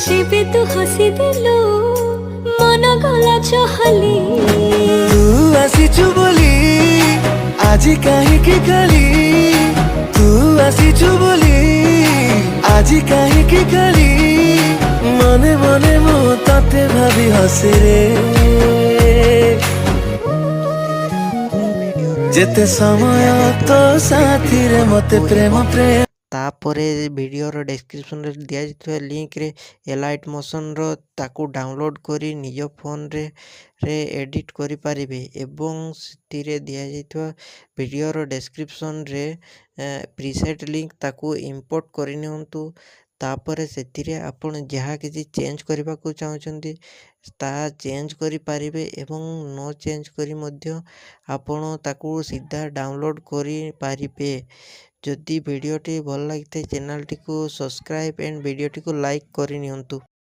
जेबे तू हसी दिलु मन गला चहली तू आसीचु बोली आजी काहींकी खाली तू आसीचु बोली आजी काहींकी खाली मने मने मु तते भाबी हसे रे जेते समय तो साथी रे मते प्रेम प्रेम तापरे वीडियोर डिस्क्रिप्शन रे दिया जाइଥିବା लिंक रे एलाइट मोशन रो ताकू डाउनलोड करी निज फोन रे एडिट करि पारिबे एवं सितिरे दिया जाइଥିବା वीडियोर डिस्क्रिप्शन रे प्रीसेट लिंक ताकू इंपोर्ट करि नियंतु तापरे सेतिरे आपण जहाँ किसी चेंज करबा को चाहउछंती ता चेंज करि पारिबे एवं नो चेंज करी मध्य आपण ताकू सीधा डाउनलोड करि पारिबे। जदि वीडियोटी भल लगी चैनल टी को सब्सक्राइब एंड वीडियोटी को लाइक करि नियंतु।